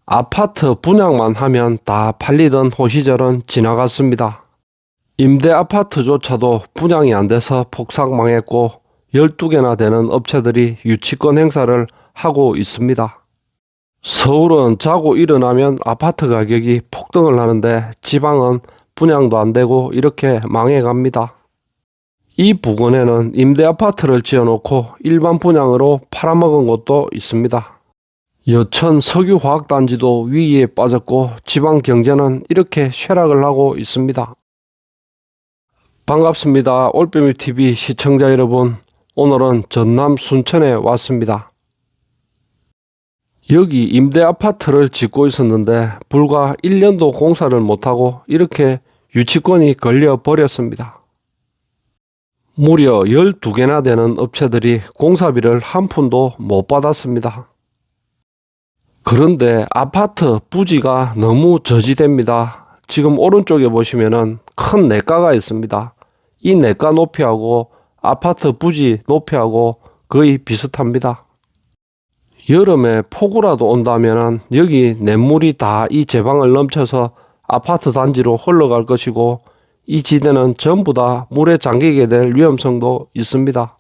아파트 분양만 하면 다 팔리던 호시절은 지나갔습니다. 임대 아파트조차도 분양이 안 돼서 폭삭 망했고 12개나 되는 업체들이 유치권 행사를 하고 있습니다. 서울은 자고 일어나면 아파트 가격이 폭등을 하는데 지방은 분양도 안 되고 이렇게 망해갑니다. 이 부근에는 임대 아파트를 지어놓고 일반 분양으로 팔아먹은 곳도 있습니다. 여천 석유화학단지도 위기에 빠졌고 지방 경제는 이렇게 쇠락을 하고 있습니다. 반갑습니다. 올빼미TV 시청자 여러분, 오늘은 전남 순천에 왔습니다. 여기 임대 아파트를 짓고 있었는데 불과 1년도 공사를 못하고 이렇게 유치권이 걸려 버렸습니다. 무려 12개나 되는 업체들이 공사비를 한 푼도 못 받았습니다. 그런데 아파트 부지가 너무 저지됩니다. 지금 오른쪽에 보시면은 큰 냇가가 있습니다. 이 냇가 높이하고 아파트 부지 높이하고 거의 비슷합니다. 여름에 폭우라도 온다면은 여기 냇물이 다 이 제방을 넘쳐서 아파트 단지로 흘러갈 것이고 이 지대는 전부 다 물에 잠기게 될 위험성도 있습니다.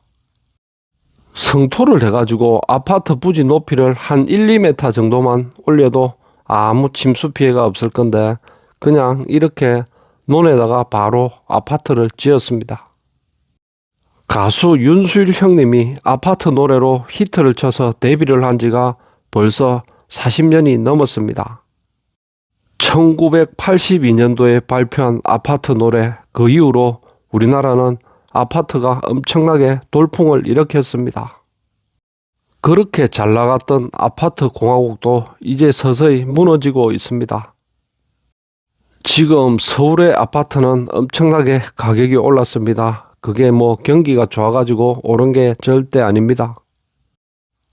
성토를 해가지고 아파트 부지 높이를 한 1, 2m 정도만 올려도 아무 침수 피해가 없을 건데 그냥 이렇게 논에다가 바로 아파트를 지었습니다. 가수 윤수일 형님이 아파트 노래로 히트를 쳐서 데뷔를 한 지가 벌써 40년이 넘었습니다. 1982년도에 발표한 아파트 노래, 그 이후로 우리나라는 아파트가 엄청나게 돌풍을 일으켰습니다. 그렇게 잘 나갔던 아파트 공화국도 이제 서서히 무너지고 있습니다. 지금 서울의 아파트는 엄청나게 가격이 올랐습니다. 그게 경기가 좋아가지고 오른 게 절대 아닙니다.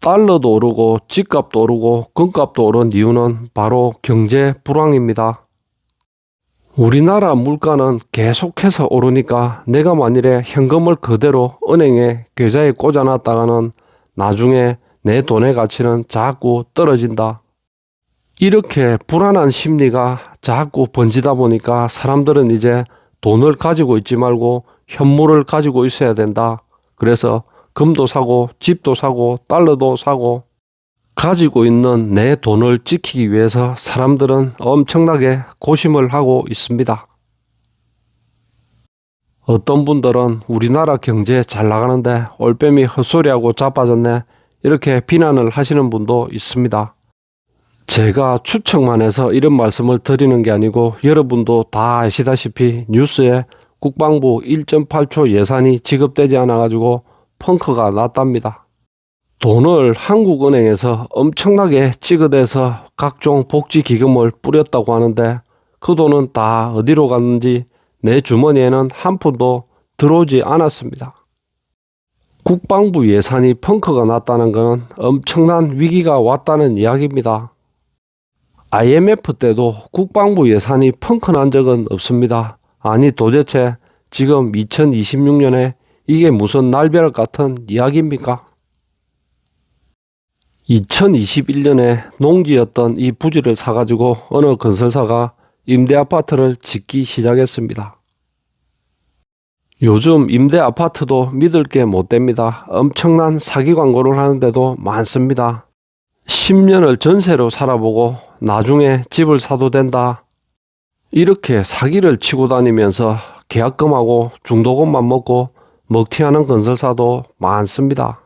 달러도 오르고 집값도 오르고 금값도 오른 이유는 바로 경제 불황입니다. 우리나라 물가는 계속해서 오르니까 내가 만일에 현금을 그대로 은행에 계좌에 꽂아놨다가는 나중에 내 돈의 가치는 자꾸 떨어진다. 이렇게 불안한 심리가 자꾸 번지다 보니까 사람들은 이제 돈을 가지고 있지 말고 현물을 가지고 있어야 된다. 그래서 금도 사고 집도 사고 달러도 사고 가지고 있는 내 돈을 지키기 위해서 사람들은 엄청나게 고심을 하고 있습니다. 어떤 분들은 우리나라 경제 잘 나가는데 올빼미 헛소리하고 자빠졌네 이렇게 비난을 하시는 분도 있습니다. 제가 추측만 해서 이런 말씀을 드리는 게 아니고 여러분도 다 아시다시피 뉴스에 국방부 1.8조 예산이 지급되지 않아 가지고 펑크가 났답니다. 돈을 한국은행에서 엄청나게 찌그대서 각종 복지기금을 뿌렸다고 하는데 그 돈은 다 어디로 갔는지 내 주머니에는 한 푼도 들어오지 않았습니다. 국방부 예산이 펑크가 났다는 것은 엄청난 위기가 왔다는 이야기입니다. IMF 때도 국방부 예산이 펑크 난 적은 없습니다. 아니 도대체 지금 2026년에 이게 무슨 날벼락 같은 이야기입니까? 2021년에 농지였던 이 부지를 사가지고 어느 건설사가 임대 아파트를 짓기 시작했습니다. 요즘 임대 아파트도 믿을 게 못 됩니다. 엄청난 사기 광고를 하는데도 많습니다. 10년을 전세로 살아보고 나중에 집을 사도 된다. 이렇게 사기를 치고 다니면서 계약금하고 중도금만 먹고 먹튀하는 건설사도 많습니다.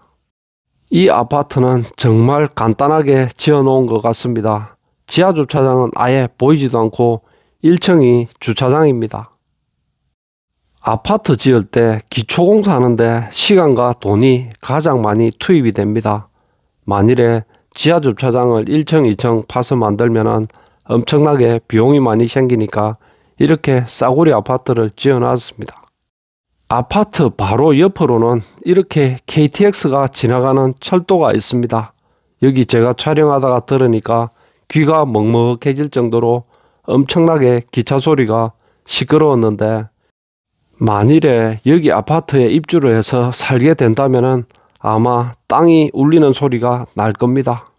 이 아파트는 정말 간단하게 지어놓은 것 같습니다. 지하주차장은 아예 보이지도 않고 1층이 주차장입니다. 아파트 지을 때 기초공사 하는데 시간과 돈이 가장 많이 투입이 됩니다. 만일에 지하주차장을 1층, 2층 파서 만들면 엄청나게 비용이 많이 생기니까 이렇게 싸구려 아파트를 지어놨습니다. 아파트 바로 옆으로는 이렇게 KTX가 지나가는 철도가 있습니다. 여기 제가 촬영하다가 들으니까 귀가 먹먹해질 정도로 엄청나게 기차 소리가 시끄러웠는데 만일에 여기 아파트에 입주를 해서 살게 된다면 아마 땅이 울리는 소리가 날 겁니다.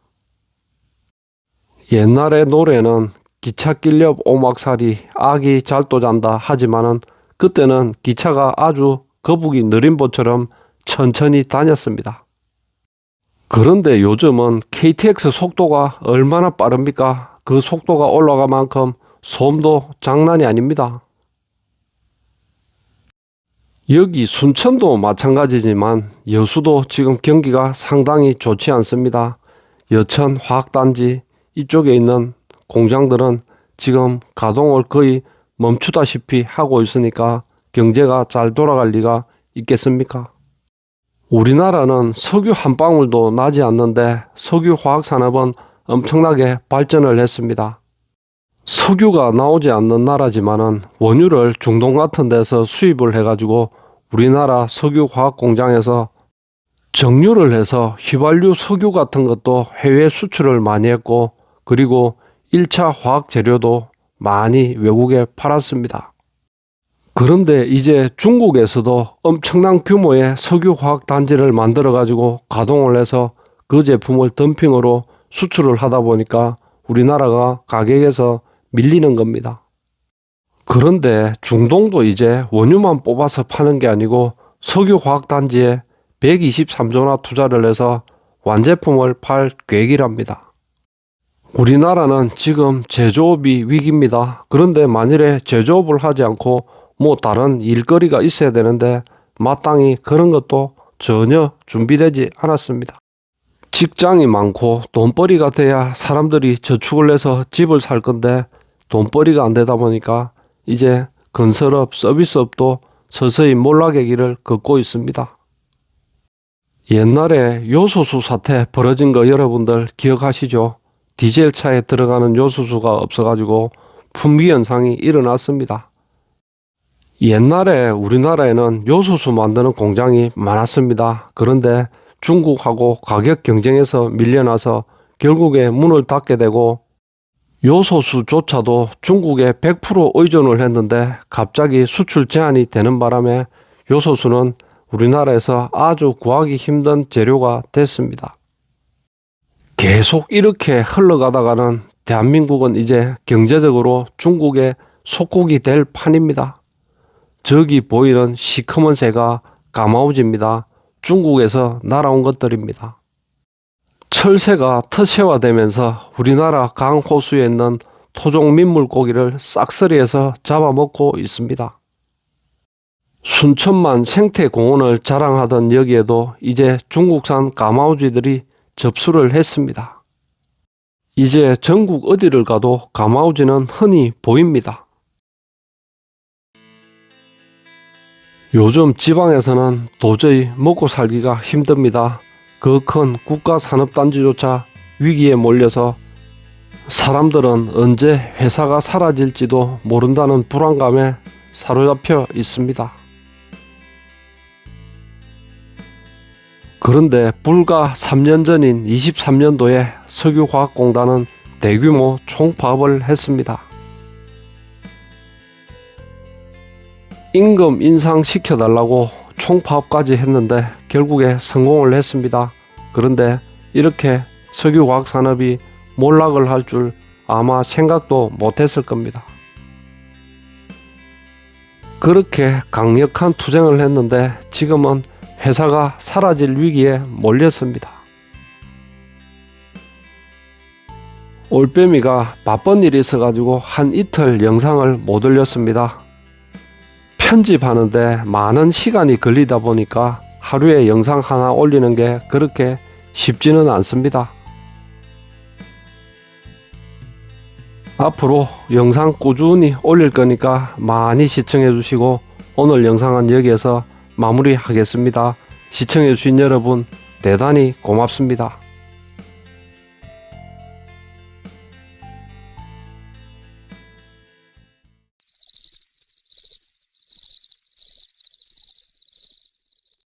옛날의 노래는 기찻길 옆 오막살이 아기 잘도 잔다 하지만은 그때는 기차가 아주 거북이 느림보처럼 천천히 다녔습니다. 그런데 요즘은 KTX 속도가 얼마나 빠릅니까? 그 속도가 올라갈 만큼 소음도 장난이 아닙니다. 여기 순천도 마찬가지지만 여수도 지금 경기가 상당히 좋지 않습니다. 여천 화학단지 이쪽에 있는 공장들은 지금 가동을 거의 멈추다시피 하고 있으니까 경제가 잘 돌아갈 리가 있겠습니까? 우리나라는 석유 한 방울도 나지 않는데 석유 화학 산업은 엄청나게 발전을 했습니다. 석유가 나오지 않는 나라지만은 원유를 중동 같은 데서 수입을 해가지고 우리나라 석유 화학 공장에서 정유를 해서 휘발유 석유 같은 것도 해외 수출을 많이 했고, 그리고 1차 화학 재료도 많이 외국에 팔았습니다. 그런데 이제 중국에서도 엄청난 규모의 석유 화학 단지를 만들어 가지고 가동을 해서 그 제품을 덤핑으로 수출을 하다 보니까 우리나라가 가격에서 밀리는 겁니다. 그런데 중동도 이제 원유만 뽑아서 파는 게 아니고 석유 화학 단지에 123조나 투자를 해서 완제품을 팔 계획이랍니다. 우리나라는 지금 제조업이 위기입니다. 그런데 만일에 제조업을 하지 않고 다른 일거리가 있어야 되는데 마땅히 그런 것도 전혀 준비되지 않았습니다. 직장이 많고 돈벌이가 돼야 사람들이 저축을 해서 집을 살 건데 돈벌이가 안 되다 보니까 이제 건설업, 서비스업도 서서히 몰락의 길을 걷고 있습니다. 옛날에 요소수 사태 벌어진 거 여러분들 기억하시죠? 디젤 차에 들어가는 요소수가 없어가지고 품귀 현상이 일어났습니다. 옛날에 우리나라에는 요소수 만드는 공장이 많았습니다. 그런데 중국하고 가격 경쟁에서 밀려나서 결국에 문을 닫게 되고 요소수조차도 중국에 100% 의존을 했는데 갑자기 수출 제한이 되는 바람에 요소수는 우리나라에서 아주 구하기 힘든 재료가 됐습니다. 계속 이렇게 흘러가다가는 대한민국은 이제 경제적으로 중국의 속국이 될 판입니다. 저기 보이는 시커먼 새가 가마우지입니다. 중국에서 날아온 것들입니다. 철새가 터체화되면서 우리나라 강호수에 있는 토종 민물고기를 싹쓸이해서 잡아먹고 있습니다. 순천만 생태공원을 자랑하던 여기에도 이제 중국산 가마우지들이 접수를 했습니다. 이제 전국 어디를 가도 가마우지는 흔히 보입니다. 요즘 지방에서는 도저히 먹고 살기가 힘듭니다. 그 큰 국가산업단지조차 위기에 몰려서 사람들은 언제 회사가 사라질지도 모른다는 불안감에 사로잡혀 있습니다. 그런데 불과 3년 전인 23년도에 석유화학공단은 대규모 총파업을 했습니다. 임금 인상시켜달라고 총파업까지 했는데 결국에 성공을 했습니다. 그런데 이렇게 석유화학 산업이 몰락을 할 줄 아마 생각도 못했을 겁니다. 그렇게 강력한 투쟁을 했는데 지금은 회사가 사라질 위기에 몰렸습니다. 올빼미가 바쁜 일이 있어가지고 한 이틀 영상을 못 올렸습니다. 편집하는데 많은 시간이 걸리다 보니까 하루에 영상 하나 올리는 게 그렇게 쉽지는 않습니다. 앞으로 영상 꾸준히 올릴 거니까 많이 시청해 주시고 오늘 영상은 여기에서 마무리하겠습니다. 시청해 주신 여러분 대단히 고맙습니다.